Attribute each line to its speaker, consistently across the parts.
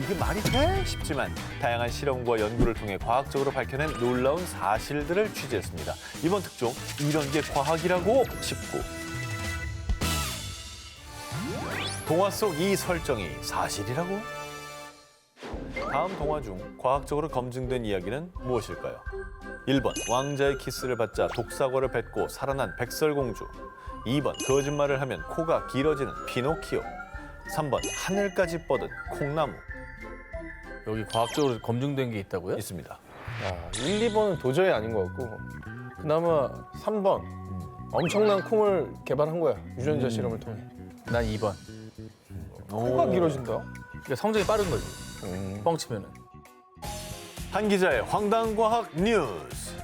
Speaker 1: 이게 말이 돼? 싶지만 다양한 실험과 연구를 통해 과학적으로 밝혀낸 놀라운 사실들을 취재했습니다. 이번 특종 이런 게 과학이라고 싶고 동화 속 이 설정이 사실이라고? 다음 동화 중 과학적으로 검증된 이야기는 무엇일까요? 1번 왕자의 키스를 받자 독사과를 뱉고 살아난 백설공주. 2번 거짓말을 하면 코가 길어지는 피노키오. 3번 하늘까지 뻗은 콩나무.
Speaker 2: 여기 과학적으로 검증된 게 있다고요?
Speaker 1: 있습니다.
Speaker 3: 1, 2번은 도저히 아닌 것 같고 그나마 3번 엄청난 콩을 개발한 거야. 유전자 실험을 통해.
Speaker 2: 난 2번.
Speaker 3: 코가 길어진다?
Speaker 2: 그러니까 성장이 빠른 거지. 뻥치면은.
Speaker 1: 한 기자의 황당과학 뉴스.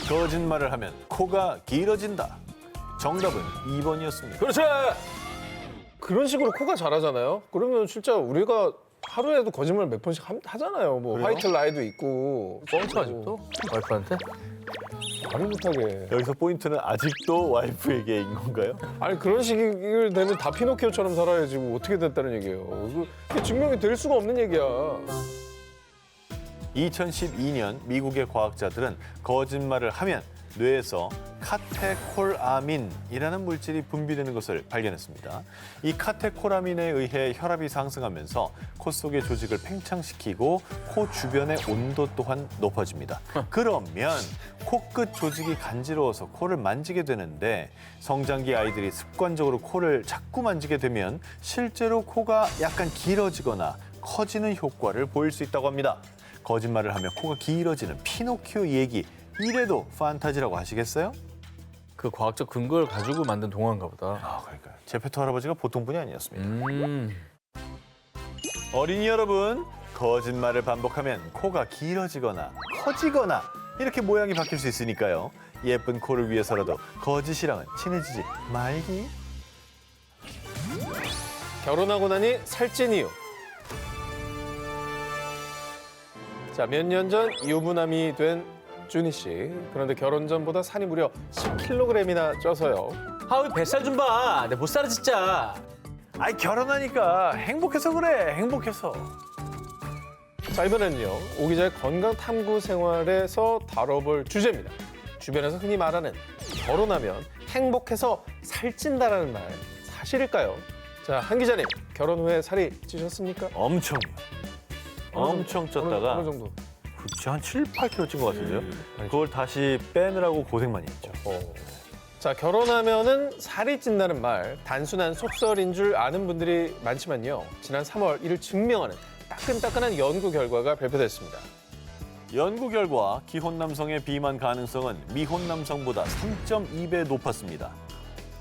Speaker 1: 거짓말을 하면 코가 길어진다. 정답은 2번이었습니다.
Speaker 2: 그렇지!
Speaker 3: 그런 식으로 코가 자라잖아요. 그러면 진짜 우리가 하루에도 거짓말 몇 번씩 하잖아요. 뭐
Speaker 1: 그래요?
Speaker 3: 화이트 라이도 있고.
Speaker 2: 뻥쳐 아직도? 와이프한테?
Speaker 3: 말을 못하게.
Speaker 1: 여기서 포인트는 아직도 와이프에게인 건가요?
Speaker 3: 아니 그런 식이 되면 다 피노키오처럼 살아야지 뭐 어떻게 됐다는 얘기예요. 그게 증명이 될 수가 없는 얘기야.
Speaker 1: 2012년 미국의 과학자들은 거짓말을 하면 뇌에서 카테콜아민이라는 물질이 분비되는 것을 발견했습니다. 이 카테콜아민에 의해 혈압이 상승하면서 코 속의 조직을 팽창시키고 코 주변의 온도 또한 높아집니다. 그러면 코끝 조직이 간지러워서 코를 만지게 되는데 성장기 아이들이 습관적으로 코를 자꾸 만지게 되면 실제로 코가 약간 길어지거나 커지는 효과를 보일 수 있다고 합니다. 거짓말을 하며 코가 길어지는 피노키오 얘기, 이래도 판타지라고 하시겠어요?
Speaker 2: 그 과학적 근거를 가지고 만든 동화인가 보다.
Speaker 1: 아, 그러니까요. 제페토 할아버지가 보통 분이 아니었습니다.
Speaker 2: 음.
Speaker 1: 어린이 여러분, 거짓말을 반복하면 코가 길어지거나 커지거나 이렇게 모양이 바뀔 수 있으니까요. 예쁜 코를 위해서라도 거짓이랑은 친해지지 말기.
Speaker 3: 결혼하고 나니 살찐 이유. 자, 몇 년 전 유부남이 된 준희 씨. 그런데 결혼 전보다 살이 무려 10kg이나 쪄서요.
Speaker 2: 아, 왜 뱃살 좀 봐. 내가 못 살아 진짜.
Speaker 1: 아이, 결혼하니까 행복해서 그래, 행복해서.
Speaker 3: 자, 이번에는요. 오 기자의 건강 탐구 생활에서 다뤄볼 주제입니다. 주변에서 흔히 말하는 결혼하면 행복해서 살찐다라는 말 사실일까요? 자, 한 기자님, 결혼 후에 살이 찌셨습니까?
Speaker 1: 엄청 쪘다가
Speaker 3: 어느 정도?
Speaker 1: 그치, 한 7, 8kg 찐 것 같은데요? 그걸 다시 빼느라고 고생 많이 했죠.
Speaker 3: 자, 결혼하면은 살이 찐다는 말 단순한 속설인 줄 아는 분들이 많지만요. 지난 3월 이를 증명하는 따끈따끈한 연구 결과가 발표됐습니다.
Speaker 1: 연구 결과 기혼 남성의 비만 가능성은 미혼 남성보다 3.2배 높았습니다.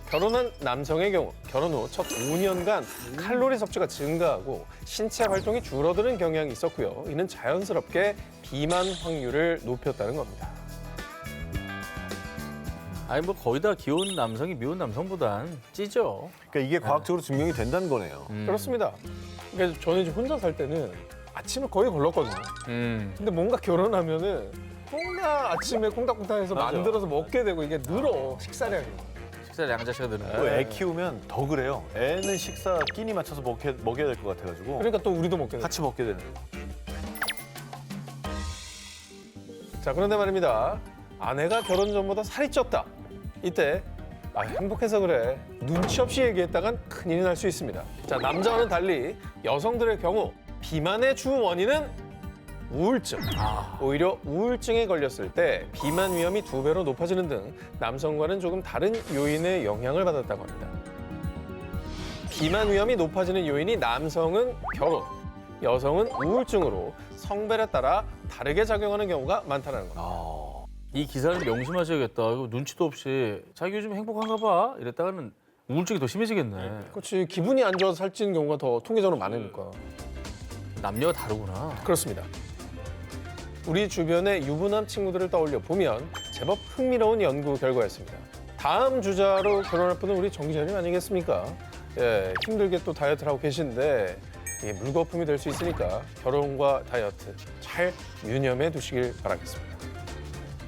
Speaker 3: 결혼한 남성의 경우 결혼 후 첫 5년간 칼로리 섭취가 증가하고 신체 활동이 줄어드는 경향이 있었고요. 이는 자연스럽게 비만 확률을 높였다는 겁니다.
Speaker 2: 아니 뭐 거의 다 귀여운 남성이 미운 남성보단 찌죠.
Speaker 1: 그러니까 이게 과학적으로 증명이 된다는 거네요.
Speaker 3: 그렇습니다. 그러니까 저는 이제 혼자 살 때는 아침을 거의 걸렀거든요. 근데 뭔가 결혼하면은 뭔가 아침에 콩닥콩닥해서
Speaker 1: 맞아.
Speaker 3: 만들어서 먹게 되고 이게 늘어 식사량이.
Speaker 2: 식사 양자치가 드는
Speaker 1: 또
Speaker 2: 거.
Speaker 1: 애 키우면 더 그래요. 애는 식사 끼니 맞춰서 먹여야 될 것 같아가지고
Speaker 3: 그러니까 또 우리도 먹게 돼.
Speaker 1: 같이 먹게 되는.
Speaker 3: 자, 그런데 말입니다. 아내가 결혼 전보다 살이 쪘다. 이때 행복해서 그래. 눈치 없이 얘기했다간 큰일이 날 수 있습니다. 자, 남자와는 달리 여성들의 경우 비만의 주 원인은 우울증. 오히려 우울증에 걸렸을 때 비만 위험이 2배로 높아지는 등 남성과는 조금 다른 요인의 영향을 받았다고 합니다. 비만 위험이 높아지는 요인이 남성은 결혼, 여성은 우울증으로 성별에 따라 다르게 작용하는 경우가 많다는 겁니다.
Speaker 2: 이 기사를 명심하셔야겠다. 이거 눈치도 없이 자기 요즘 행복한가 봐. 이랬다가는 우울증이 더 심해지겠네.
Speaker 3: 그렇지. 기분이 안 좋아서 살찌는 경우가 더 통계적으로 많으니까.
Speaker 2: 남녀가 다르구나.
Speaker 3: 그렇습니다. 우리 주변의 유부남 친구들을 떠올려 보면 제법 흥미로운 연구 결과였습니다. 다음 주자로 결혼할 분은 우리 정 기자님 아니겠습니까? 예, 힘들게 또 다이어트를 하고 계신데 이게 물거품이 될 수 있으니까 결혼과 다이어트 잘 유념해 두시길 바라겠습니다.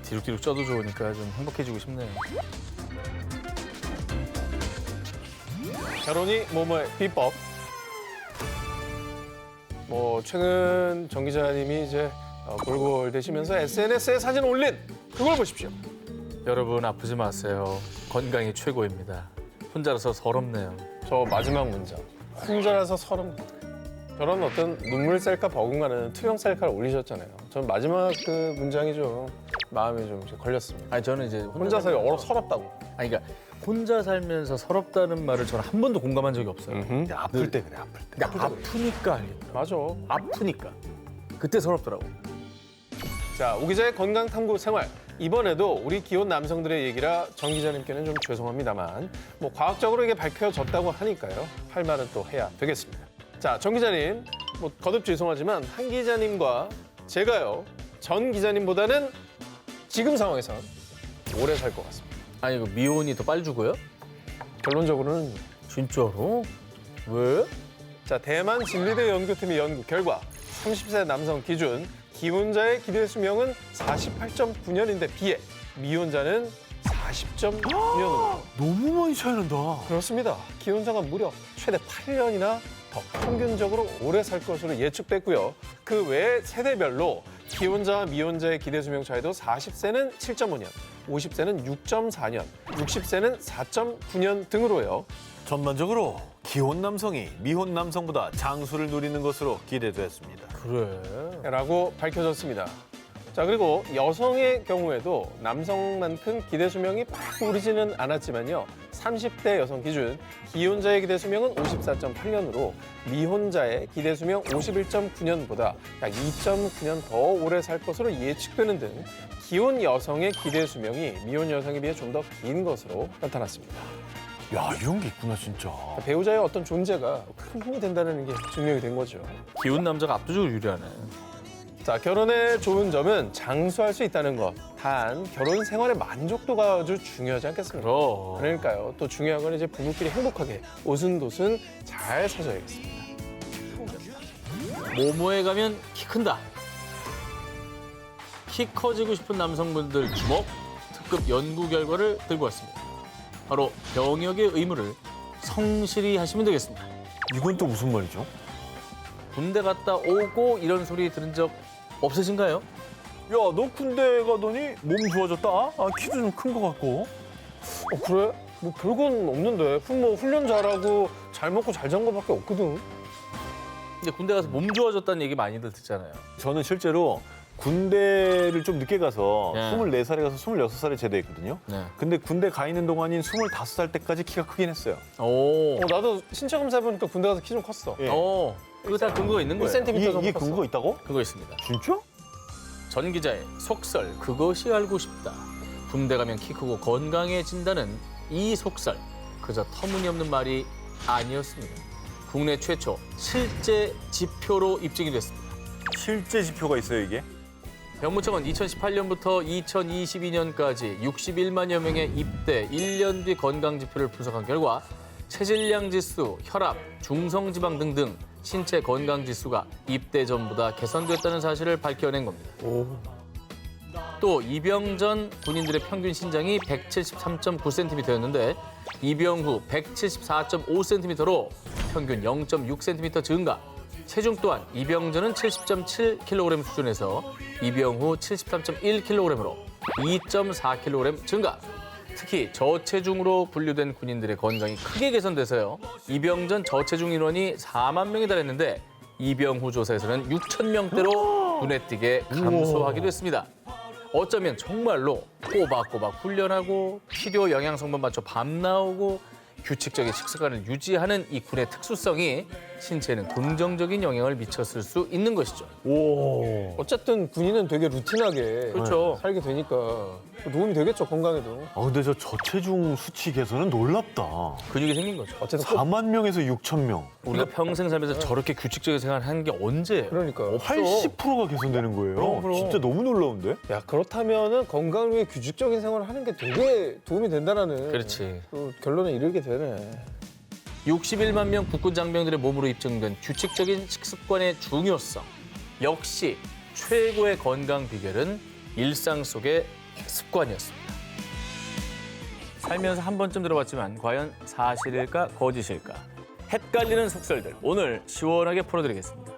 Speaker 2: 뒤룩뒤룩 쪄도 좋으니까 좀 행복해지고 싶네요.
Speaker 3: 결혼이 뭐뭐의 비법. 뭐 최근 정 기자님이 이제 골골 대시면서 SNS에 사진 올린 그걸 보십시오.
Speaker 2: 여러분 아프지 마세요. 건강이 최고입니다. 혼자라서 서럽네요.
Speaker 3: 저 마지막 문장. 혼자라서 서름. 저런 어떤 눈물 셀카 버금가는 투명 셀카를 올리셨잖아요. 전 마지막 그 문장이 좀 마음에 좀 걸렸습니다.
Speaker 2: 아니 저는 이제
Speaker 3: 혼자서 서럽다고.
Speaker 2: 아니 그러니까 혼자 살면서 서럽다는 말을 저는 한 번도 공감한 적이 없어요.
Speaker 1: 아플 때 그래, 아플 때.
Speaker 2: 근데 아프니까 알겠다.
Speaker 3: 맞아.
Speaker 2: 아프니까. 그때 서럽더라고.
Speaker 3: 자, 오 기자의 건강 탐구 생활. 이번에도 우리 기혼 남성들의 얘기라 정 기자님께는 좀 죄송합니다만 뭐 과학적으로 이게 밝혀졌다고 하니까요. 할 말은 또 해야 되겠습니다. 자, 정 기자님, 뭐 거듭 죄송하지만 한 기자님과 제가요. 전 기자님보다는 지금 상황에선 오래 살 것 같습니다.
Speaker 2: 아니 그 미혼이 더 빨리 죽어요?
Speaker 3: 결론적으로는
Speaker 2: 진짜로? 왜?
Speaker 3: 자, 대만 진리대 연구팀의 연구 결과 30세 남성 기준 기혼자의 기대 수명은 48.9년인데 비해 미혼자는 40.9년으로
Speaker 1: 너무 많이 차이 난다.
Speaker 3: 그렇습니다. 기혼자가 무려 최대 8년이나 더 평균적으로 오래 살 것으로 예측됐고요. 그 외 세대별로 기혼자와 미혼자의 기대 수명 차이도 40세는 7.5년, 50세는 6.4년, 60세는 4.9년 등으로요.
Speaker 1: 전반적으로 기혼 남성이 미혼 남성보다 장수를 누리는 것으로 기대됐습니다.
Speaker 2: 그래.
Speaker 3: 라고 밝혀졌습니다. 자, 그리고 여성의 경우에도 남성만큼 기대 수명이 막 오르지는 않았지만요. 30대 여성 기준 기혼자의 기대 수명은 54.8년으로 미혼자의 기대 수명 51.9년보다 약 2.9년 더 오래 살 것으로 예측되는 등 기혼 여성의 기대 수명이 미혼 여성에 비해 좀 더 긴 것으로 나타났습니다.
Speaker 1: 야, 이런 게 있구나, 진짜.
Speaker 3: 배우자의 어떤 존재가 큰 힘이 된다는 게 증명이 된 거죠.
Speaker 2: 기혼 남자가 압도적으로 유리하네.
Speaker 3: 자, 결혼의 좋은 점은 장수할 수 있다는 것. 단, 결혼 생활의 만족도가 아주 중요하지 않겠습니까?
Speaker 2: 그럼.
Speaker 3: 그러니까요. 또 중요한 건 이제 부부끼리 행복하게 오순도순 잘 사셔야겠습니다.
Speaker 2: 모모에 가면 키 큰다. 키 커지고 싶은 남성분들 주목. 특급 연구 결과를 들고 왔습니다. 바로 병역의 의무를 성실히 하시면 되겠습니다.
Speaker 1: 이건 또 무슨 말이죠?
Speaker 2: 군대 갔다 오고 이런 소리 들은 적 없으신가요?
Speaker 1: 야, 너 군대 가더니 몸 좋아졌다? 아, 키도 좀 큰 것 같고.
Speaker 3: 그래? 뭐 별건 없는데. 뭐 훈련 잘하고 잘 먹고 잘 잔 거밖에 없거든.
Speaker 2: 근데 군대 가서 몸 좋아졌다는 얘기 많이들 듣잖아요.
Speaker 1: 저는 실제로 군대를 좀 늦게 가서
Speaker 2: 네.
Speaker 1: 24살에 가서 26살에 제대했거든요.
Speaker 2: 네.
Speaker 1: 근데 군대 가 있는 동안인 25살 때까지 키가 크긴 했어요.
Speaker 2: 오.
Speaker 3: 나도 신체 검사 해보니까 군대 가서 키 좀 컸어.
Speaker 1: 예.
Speaker 2: 오. 이거 다 근거가 있는 거예요.
Speaker 3: 1cm 정도
Speaker 1: 이게
Speaker 3: 컸어.
Speaker 1: 근거 있다고?
Speaker 2: 그거 있습니다.
Speaker 1: 진짜?
Speaker 2: 전 기자의 속설 그것이 알고 싶다. 군대 가면 키 크고 건강해진다는 이 속설 그저 터무니없는 말이 아니었습니다. 국내 최초 실제 지표로 입증이 됐습니다.
Speaker 1: 실제 지표가 있어요, 이게?
Speaker 2: 병무청은 2018년부터 2022년까지 61만여 명의 입대 1년 뒤 건강 지표를 분석한 결과 체질량 지수, 혈압, 중성지방 등등 신체 건강 지수가 입대 전보다 개선됐다는 사실을 밝혀낸 겁니다. 또 입영 전 군인들의 평균 신장이 173.9cm였는데 입영 후 174.5cm로 평균 0.6cm 증가. 체중 또한 입영 전은 70.7kg 수준에서 입영 후 73.1kg으로 2.4kg 증가. 특히 저체중으로 분류된 군인들의 건강이 크게 개선돼서요. 입영 전 저체중 인원이 4만 명에 달했는데 입영 후 조사에서는 6천 명대로 눈에 띄게 감소하기도 했습니다. 어쩌면 정말로 꼬박꼬박 훈련하고 필요 영양 성분 맞춰 밥 나오고 규칙적인 식습관을 유지하는 이 군의 특수성이 신체에는 긍정적인 영향을 미쳤을 수 있는 것이죠.
Speaker 1: 오.
Speaker 3: 어쨌든 군인은 되게 루틴하게
Speaker 2: 그렇죠.
Speaker 3: 살게 되니까 도움이 되겠죠, 건강에도.
Speaker 1: 아, 근데 저 저체중 수치 개선은 놀랍다.
Speaker 2: 근육이 생긴 거죠.
Speaker 3: 어쨌든 꼭
Speaker 1: 4만 명에서 6천 명.
Speaker 2: 우리가 평생 살면서 저렇게 규칙적인 생활을 하는 게 언제예요?
Speaker 3: 그러니까.
Speaker 1: 80%가 개선되는 거예요.
Speaker 3: 그럼.
Speaker 1: 진짜 너무 놀라운데?
Speaker 3: 야, 그렇다면은 건강을 위해 규칙적인 생활을 하는 게 되게 도움이 된다라는
Speaker 2: 그렇지.
Speaker 3: 또 결론에 이르게 되네.
Speaker 2: 61만 명 국군 장병들의 몸으로 입증된 규칙적인 식습관의 중요성. 역시 최고의 건강 비결은 일상 속의 습관이었습니다. 살면서 한 번쯤 들어봤지만 과연 사실일까 거짓일까? 헷갈리는 속설들 오늘 시원하게 풀어드리겠습니다.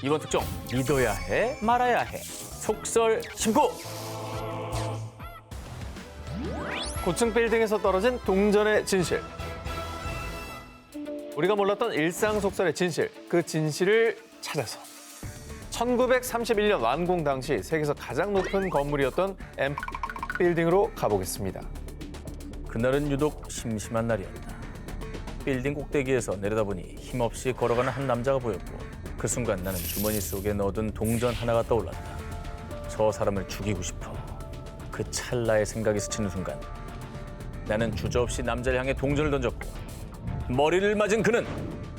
Speaker 2: 이번 특종 믿어야 해 말아야 해 속설 신고.
Speaker 3: 고층 빌딩에서 떨어진 동전의 진실. 우리가 몰랐던 일상 속설의 진실, 그 진실을 찾아서 1931년 완공 당시 세계에서 가장 높은 건물이었던 M 빌딩으로 가보겠습니다.
Speaker 2: 그날은 유독 심심한 날이었다. 빌딩 꼭대기에서 내려다보니 힘없이 걸어가는 한 남자가 보였고 그 순간 나는 주머니 속에 넣어둔 동전 하나가 떠올랐다. 저 사람을 죽이고 싶어. 그 찰나의 생각이 스치는 순간 나는 주저없이 남자를 향해 동전을 던졌고 머리를 맞은 그는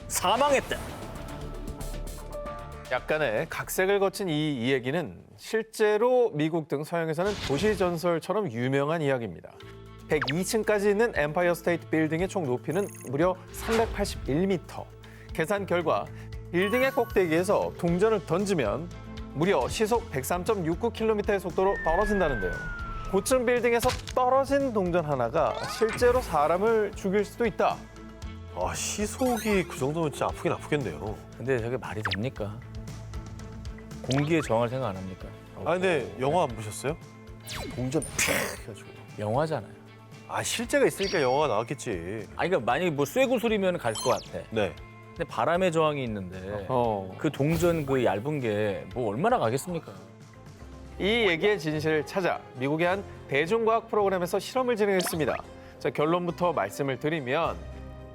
Speaker 2: 사망했다.
Speaker 3: 약간의 각색을 거친 이 이야기는 실제로 미국 등 서양에서는 도시 전설처럼 유명한 이야기입니다. 102층까지 있는 엠파이어 스테이트 빌딩의 총 높이는 무려 381m. 계산 결과 빌딩의 꼭대기에서 동전을 던지면 무려 시속 103.69km의 속도로 떨어진다는데요. 고층 빌딩에서 떨어진 동전 하나가 실제로 사람을 죽일 수도 있다.
Speaker 1: 아, 시속이 그 정도면 진짜 아프긴 아프겠네요.
Speaker 2: 근데 저게 말이 됩니까? 공기에 저항할 생각 안 합니까?
Speaker 1: 아, 근데 영화 안 보셨어요? 동전 픽 해가지고.
Speaker 2: 영화잖아요.
Speaker 1: 아, 실제가 있으니까 영화가 나왔겠지.
Speaker 2: 아니 그러니까 만약에 뭐 쇠구슬이면 갈 것 같아.
Speaker 1: 네.
Speaker 2: 근데 바람의 저항이 있는데
Speaker 3: 어.
Speaker 2: 그 동전 그 얇은 게 뭐 얼마나 가겠습니까?
Speaker 3: 이 얘기의 진실을 찾아 미국의 한 대중과학 프로그램에서 실험을 진행했습니다. 자, 결론부터 말씀을 드리면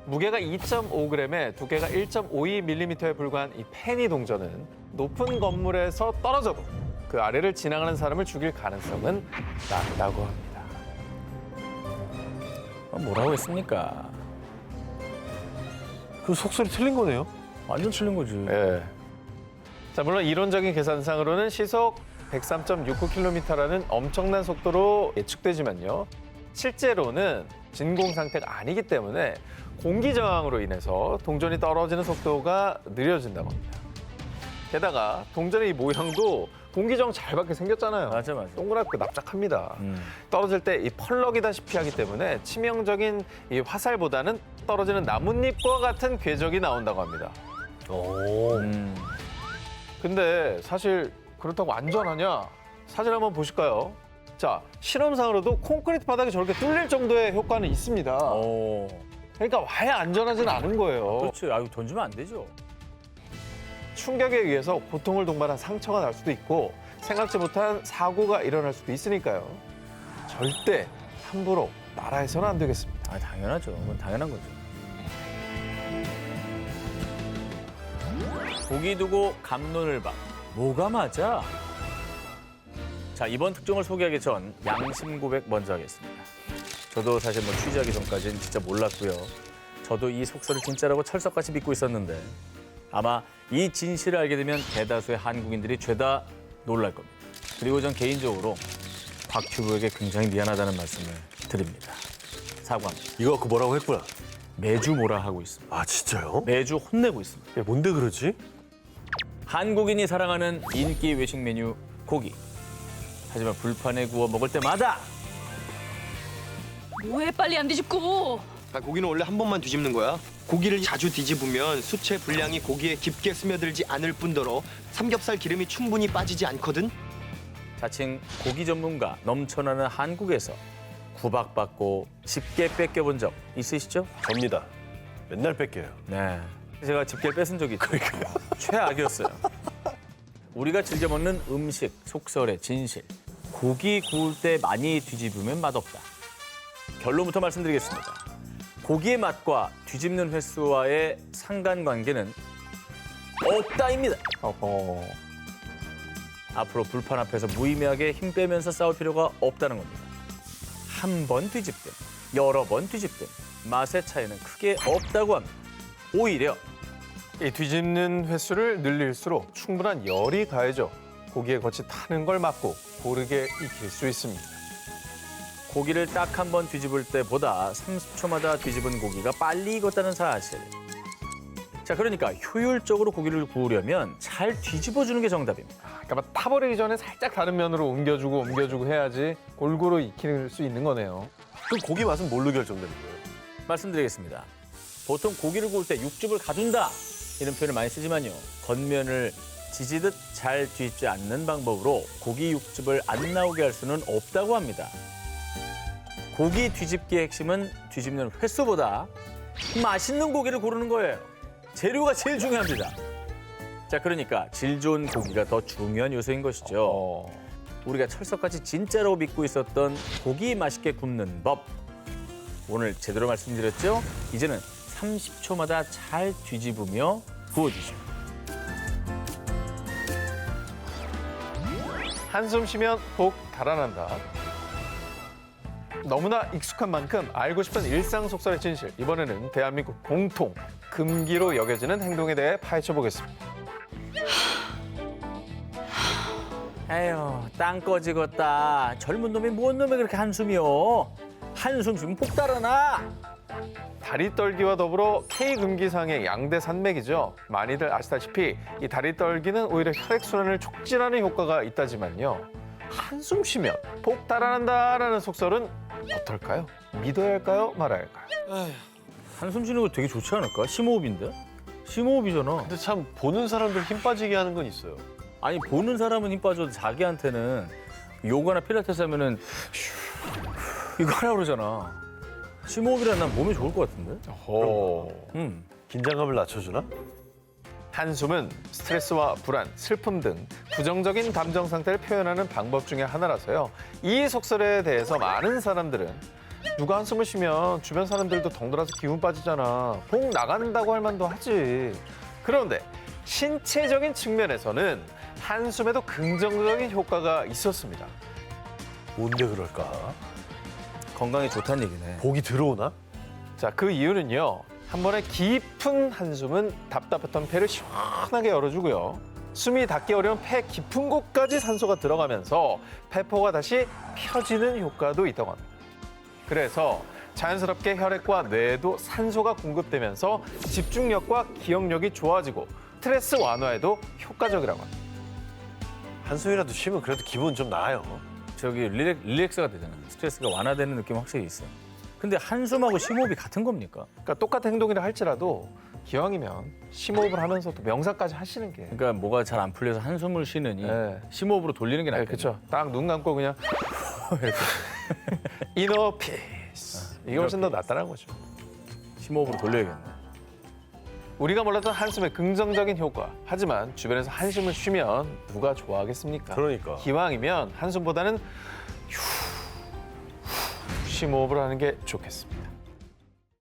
Speaker 3: 무게가 2.5g에 두께가 1.52mm에 불과한 이 페니 동전은 높은 건물에서 떨어져도 그 아래를 지나가는 사람을 죽일 가능성은 낮다고 합니다.
Speaker 2: 뭐라고 했습니까?
Speaker 1: 그 속설이 틀린 거네요.
Speaker 2: 완전 틀린 거지.
Speaker 3: 예. 자, 물론 이론적인 계산상으로는 시속 103.69km라는 엄청난 속도로 예측되지만요. 실제로는 진공 상태가 아니기 때문에 공기 저항으로 인해서 동전이 떨어지는 속도가 느려진다고 합니다. 게다가 동전의 이 모양도 공기 저항 잘 받게 생겼잖아요.
Speaker 2: 맞아.
Speaker 3: 동그랗고 납작합니다. 떨어질 때 이 펄럭이다시피 하기 때문에 치명적인 이 화살보다는 떨어지는 나뭇잎과 같은 궤적이 나온다고 합니다.
Speaker 1: 오.
Speaker 3: 근데 사실 그렇다고 안전하냐? 사진 한번 보실까요? 자, 실험상으로도 콘크리트 바닥이 저렇게 뚫릴 정도의 효과는 있습니다.
Speaker 2: 오.
Speaker 3: 그러니까 아예 안전하진 않은 거예요.
Speaker 2: 그렇지. 아유 던지면 안 되죠.
Speaker 3: 충격에 의해서 고통을 동반한 상처가 날 수도 있고 생각지 못한 사고가 일어날 수도 있으니까요. 절대 함부로 따라해서는 안 되겠습니다.
Speaker 2: 아 당연하죠. 그건 당연한 거죠. 고기 두고 감론을 박. 뭐가 맞아? 자, 이번 특종을 소개하기 전 양심 고백 먼저 하겠습니다. 저도 사실 뭐 취재하기 전까지는 진짜 몰랐고요. 저도 이 속설을 진짜라고 철석같이 믿고 있었는데 아마 이 진실을 알게 되면 대다수의 한국인들이 죄다 놀랄 겁니다. 그리고 전 개인적으로 곽튜브에게 굉장히 미안하다는 말씀을 드립니다. 사과합니다.
Speaker 1: 이거 갖고 뭐라고 했구나.
Speaker 2: 매주 뭐라 하고 있습니다.
Speaker 1: 아, 진짜요?
Speaker 2: 매주 혼내고 있습니다.
Speaker 1: 야, 뭔데 그러지?
Speaker 2: 한국인이 사랑하는 인기 외식 메뉴 고기. 하지만 불판에 구워 먹을 때마다
Speaker 4: 뭐해 빨리 안 뒤집고.
Speaker 5: 아, 고기는 원래 한 번만 뒤집는 거야. 고기를 자주 뒤집으면 수채 분량이 고기에 깊게 스며들지 않을 뿐더러 삼겹살 기름이 충분히 빠지지 않거든.
Speaker 2: 자칭 고기 전문가 넘쳐나는 한국에서 구박받고 집게 뺏겨본 적 있으시죠?
Speaker 1: 접니다. 맨날 뺏겨요.
Speaker 2: 네. 제가 집게를 뺏은 적이 있어요. 최악이었어요. 우리가 즐겨 먹는 음식, 속설의 진실. 고기 구울 때 많이 뒤집으면 맛없다. 결론부터 말씀드리겠습니다. 고기의 맛과 뒤집는 횟수와의 상관관계는 없다입니다. 앞으로 불판 앞에서 무의미하게 힘 빼면서 싸울 필요가 없다는 겁니다. 한 번 뒤집든 여러 번 뒤집든 맛의 차이는 크게 없다고 합니다. 오히려
Speaker 3: 이 뒤집는 횟수를 늘릴수록 충분한 열이 가해져 고기의 겉이 타는 걸 막고 고르게 익힐 수 있습니다.
Speaker 2: 고기를 딱 한 번 뒤집을 때보다 30초마다 뒤집은 고기가 빨리 익었다는 사실. 자, 그러니까 효율적으로 고기를 구우려면 잘 뒤집어주는 게 정답입니다.
Speaker 3: 그러니까 막 타버리기 전에 살짝 다른 면으로 옮겨주고 해야지 골고루 익힐 수 있는 거네요.
Speaker 1: 그럼 고기 맛은 뭘로 결정되는 거예요?
Speaker 2: 말씀드리겠습니다. 보통 고기를 구울 때 육즙을 가둔다 이런 표현을 많이 쓰지만요. 겉면을 지지듯 잘 뒤집지 않는 방법으로 고기 육즙을 안 나오게 할 수는 없다고 합니다. 고기 뒤집기의 핵심은 뒤집는 횟수보다 맛있는 고기를 고르는 거예요. 재료가 제일 중요합니다. 자, 그러니까 질 좋은 고기가 더 중요한 요소인 것이죠. 우리가 철석같이 진짜로 믿고 있었던 고기 맛있게 굽는 법. 오늘 제대로 말씀드렸죠? 이제는 30초마다 잘 뒤집으며 구워주죠.
Speaker 3: 한숨 쉬면 복 달아난다. 너무나 익숙한 만큼 알고 싶은 일상 속설의 진실. 이번에는 대한민국 공통 금기로 여겨지는 행동에 대해 파헤쳐 보겠습니다.
Speaker 2: 에휴, 땅 꺼지겠다. 젊은 놈이 뭔 놈이 그렇게 한숨이요. 한숨 쉬면 복 달아나.
Speaker 3: 다리 떨기와 더불어 K금기상의 양대 산맥이죠. 많이들 아시다시피 이 다리 떨기는 오히려 혈액순환을 촉진하는 효과가 있다지만요. 한숨 쉬면 복 달아난다라는 속설은 어떨까요? 믿어야 할까요? 말아야 할까요?
Speaker 2: 한숨 쉬는 거 되게 좋지 않을까? 심호흡인데? 심호흡이잖아.
Speaker 1: 근데 참 보는 사람들 힘 빠지게 하는 건 있어요.
Speaker 2: 아니, 보는 사람은 힘 빠져도 자기한테는 요가나 필라테스 하면은 이거 하라 그러잖아. 심호흡이란 난 몸에 좋을 것 같은데?
Speaker 1: 긴장감을 낮춰주나?
Speaker 3: 한숨은 스트레스와 불안, 슬픔 등 부정적인 감정 상태를 표현하는 방법 중에 하나라서요. 이 속설에 대해서 많은 사람들은 누가 한숨을 쉬면 주변 사람들도 덩달아서 기운 빠지잖아. 복 나간다고 할 만도 하지. 그런데 신체적인 측면에서는 한숨에도 긍정적인 효과가 있었습니다.
Speaker 1: 뭔데 그럴까?
Speaker 2: 건강에 좋다는 얘기네.
Speaker 1: 복이 들어오나?
Speaker 3: 자, 그 이유는요. 한 번에 깊은 한숨은 답답했던 폐를 시원하게 열어주고요. 숨이 닿기 어려운 폐 깊은 곳까지 산소가 들어가면서 폐포가 다시 펴지는 효과도 있다고 합니다. 그래서 자연스럽게 혈액과 뇌에도 산소가 공급되면서 집중력과 기억력이 좋아지고 스트레스 완화에도 효과적이라고 합니다.
Speaker 1: 한숨이라도 쉬면 그래도 기분 좀 나아요.
Speaker 2: 저기 릴렉스가 되잖아. 스트레스가 완화되는 느낌 확실히 있어. 근데 한숨하고 심호흡이 같은 겁니까?
Speaker 3: 그러니까 똑같은 행동이라 할지라도 기왕이면 심호흡을 하면서도 명상까지 하시는 게.
Speaker 2: 그러니까 뭐가 잘 안 풀려서 한숨을 쉬느니
Speaker 3: 네.
Speaker 2: 심호흡으로 돌리는 게
Speaker 3: 네,
Speaker 2: 낫겠네.
Speaker 3: 그렇죠. 딱 눈 감고 그냥 이렇게 이너 피스. 이게 훨씬 더 낫다는 거죠.
Speaker 2: 심호흡으로 돌려야겠네.
Speaker 3: 우리가 몰랐던 한숨의 긍정적인 효과. 하지만 주변에서 한숨을 쉬면 누가 좋아하겠습니까?
Speaker 1: 그러니까.
Speaker 3: 기왕이면 한숨보다는 심호흡을 하는 게 좋겠습니다.